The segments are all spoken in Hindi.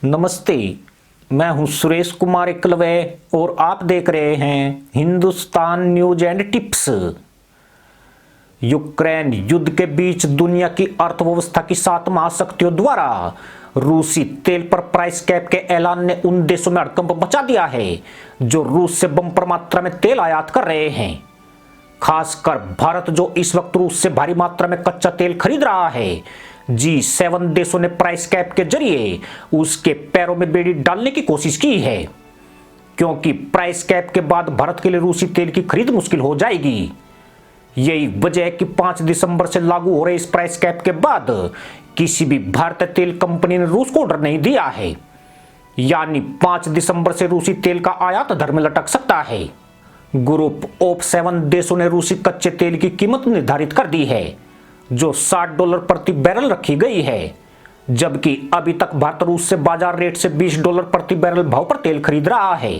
नमस्ते, मैं हूं सुरेश कुमार एकलवे और आप देख रहे हैं Hindustan news and tips. Ukraine युद्ध के बीच दुनिया की अर्थव्यवस्था की 7 महाशक्तियों द्वारा रूसी तेल पर प्राइस कैप के ऐलान ने उन देशों में हड़कंप मचा दिया है जो रूस से बम्पर मात्रा में तेल आयात कर रहे हैं। खासकर भारत जो इस वक्त रूस से भारी मात्रा में कच्चा तेल खरीद रहा है। G7 देशों ने प्राइस कैप के जरिए उसके पैरों में बेड़ी डालने की कोशिश की है, क्योंकि प्राइस कैप के बाद भारत के लिए रूसी तेल की खरीद मुश्किल हो जाएगी। यही वजह है कि 5 दिसंबर से लागू हो रहे इस प्राइस कैप के बाद किसी भी भारतीय तेल कंपनी ने रूस को ऑर्डर नहीं दिया है, यानी 5 दिसंबर से रूसी तेल का आयात दर में लटक सकता है। ग्रुप ऑफ 7 देशों ने रूसी कच्चे तेल की कीमत निर्धारित कर दी है, जो $60 प्रति बैरल रखी गई है, जबकि अभी तक भारत रूस से बाजार रेट से $20 प्रति बैरल भाव पर तेल खरीद रहा है।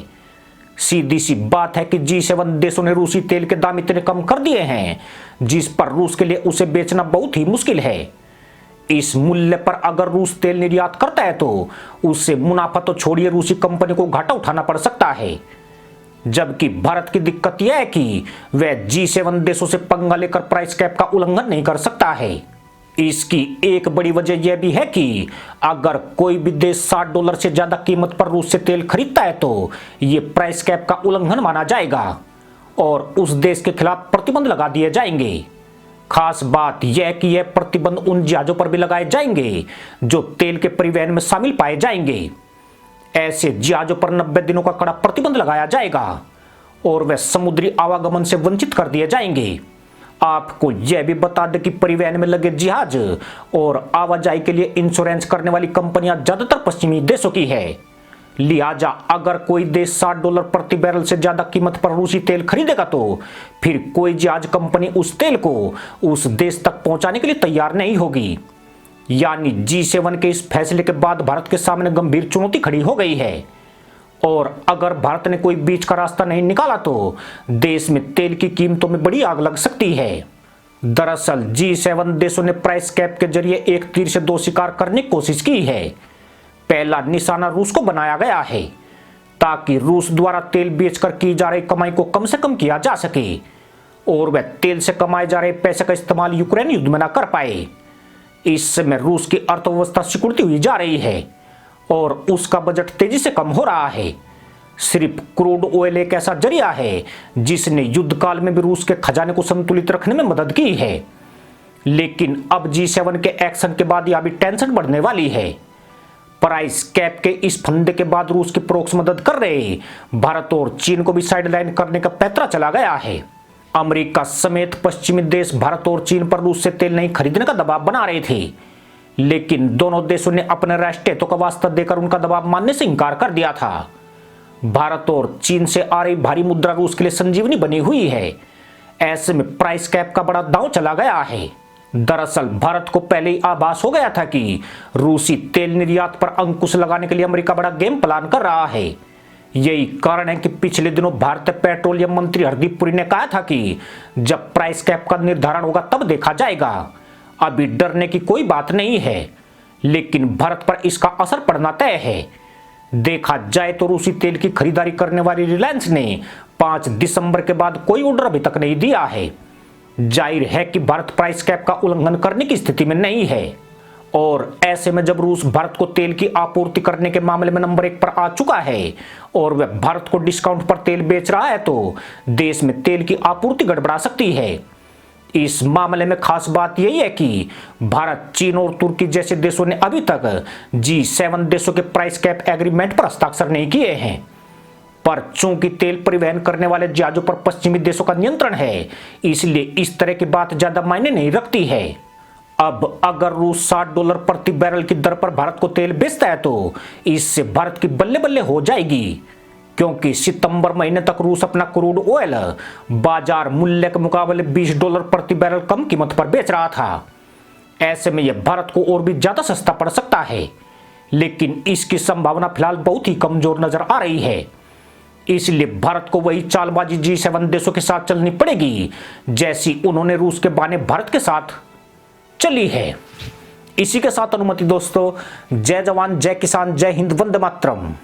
सीधी सी बात है कि G7 देशों ने रूसी तेल के दाम इतने कम कर दिए हैं जिस पर रूस के लिए उसे बेचना बहुत ही मुश्किल है। इस मूल्य पर अगर रूस तेल निर्यात करता है तो उससे मुनाफा तो छोड़िए, रूसी कंपनी को घाटा उठाना पड़ सकता है। जबकि भारत की दिक्कत यह है कि वह G7 देशों से पंगा लेकर प्राइस कैप का उल्लंघन नहीं कर सकता है। इसकी एक बड़ी वजह यह भी है कि अगर कोई भी देश $60 से ज्यादा कीमत पर रूस से तेल खरीदता है तो यह प्राइस कैप का उल्लंघन माना जाएगा और उस देश के खिलाफ प्रतिबंध लगा दिए जाएंगे। खास बात यह है कि यह प्रतिबंध उन जहाजों पर भी लगाए जाएंगे जो तेल के परिवहन में शामिल पाए जाएंगे। ऐसे जहाजों पर 90 दिनों का कड़ा प्रतिबंध लगाया जाएगा और वे समुद्री आवागमन से वंचित कर दिए जाएंगे। आपको यह भी बता दें कि परिवहन में लगे जहाज और आवाजाही के लिए इंश्योरेंस करने वाली कंपनियां ज्यादातर पश्चिमी देशों की है। लिहाजा अगर कोई देश $60 प्रति बैरल से ज्यादा कीमत पर रूसी तेल खरीदेगा तो फिर कोई जहाज कंपनी उस तेल को उस देश तक पहुंचाने के लिए तैयार नहीं होगी। यानी G7 के इस फैसले के बाद भारत के सामने गंभीर चुनौती खड़ी हो गई है और अगर भारत ने कोई बीच का रास्ता नहीं निकाला तो देश में तेल की कीमतों में बड़ी आग लग सकती है। दरअसल G7 देशों ने प्राइस कैप के जरिए एक तीर से 2 शिकार करने की कोशिश की है। पहला निशाना रूस को बनाया गया है ताकि रूस द्वारा तेल बेचकर की जा रही कमाई को कम से कम किया जा सके और वह तेल से कमाए जा रहे पैसे का इस्तेमाल यूक्रेन युद्ध में न कर पाए। इस समय रूस की अर्थव्यवस्था सिकुड़ती हुई जा रही है और उसका बजट तेजी से कम हो रहा है। सिर्फ क्रूड ऑयल एक ऐसा जरिया है जिसने युद्ध काल में भी रूस के खजाने को संतुलित रखने में मदद की है, लेकिन अब G7 के एक्शन के बाद यह भी टेंशन बढ़ने वाली है। प्राइस कैप के इस फंदे के बाद रूस की प्रोक्स मदद कर रहे भारत और चीन को भी साइडलाइन करने का पैंतरा चला गया है। अमेरिका समेत पश्चिमी देश भारत और चीन पर रूस से तेल नहीं खरीदने का दबाव बना रहे थे, लेकिन दोनों देशों ने अपने राष्ट्रीय हितों का वास्ता देकर उनका दबाव मानने से इंकार कर दिया था। भारत और चीन से आ रही भारी मुद्रा रूस के लिए संजीवनी बनी हुई है। ऐसे में प्राइस कैप का बड़ा दांव चला गया है। दरअसल भारत को पहले ही आभास हो गया था कि रूसी तेल निर्यात पर अंकुश लगाने के लिए अमेरिका बड़ा गेम प्लान कर रहा है। यही कारण है कि पिछले दिनों भारतीय पेट्रोलियम मंत्री हरदीप पुरी ने कहा था कि जब प्राइस कैप का निर्धारण होगा तब देखा जाएगा, अभी डरने की कोई बात नहीं है। लेकिन भारत पर इसका असर पड़ना तय है। देखा जाए तो रूसी तेल की खरीदारी करने वाली रिलायंस ने 5 दिसंबर के बाद कोई ऑर्डर अभी तक नहीं दिया है। जाहिर है कि भारत प्राइस कैप का उल्लंघन करने की स्थिति में नहीं है और ऐसे में जब रूस भारत को तेल की आपूर्ति करने के मामले में नंबर 1 पर आ चुका है और वह भारत को डिस्काउंट पर तेल बेच रहा है तो देश में तेल की आपूर्ति गड़बड़ा सकती है। इस मामले में खास बात यही है कि भारत, चीन और तुर्की जैसे देशों ने अभी तक G7 देशों के प्राइस कैप एग्रीमेंट पर हस्ताक्षर नहीं किए हैं, पर चूंकि तेल परिवहन करने वाले जहाजों पर पश्चिमी देशों का नियंत्रण है, इसलिए इस तरह की बात ज्यादा मायने नहीं रखती है। अब अगर रूस $60 प्रति बैरल की दर पर भारत को तेल बेचता है तो इससे भारत की बल्ले बल्ले हो जाएगी, क्योंकि सितंबर महीने तक रूस अपना क्रूड ऑयल बाजार मूल्य के मुकाबले $20 प्रति बैरल कम कीमत पर बेच रहा था। ऐसे में यह भारत को और भी ज्यादा सस्ता पड़ सकता है, लेकिन इसकी संभावना फिलहाल बहुत ही कमजोर नजर आ रही है। इसलिए भारत को वही चालबाजी G7 देशों के साथ चलनी पड़ेगी जैसी उन्होंने रूस के बहाने भारत के साथ चली है। इसी के साथ अनुमति दोस्तों, जय जवान जय किसान जय हिंद वंदे मातरम।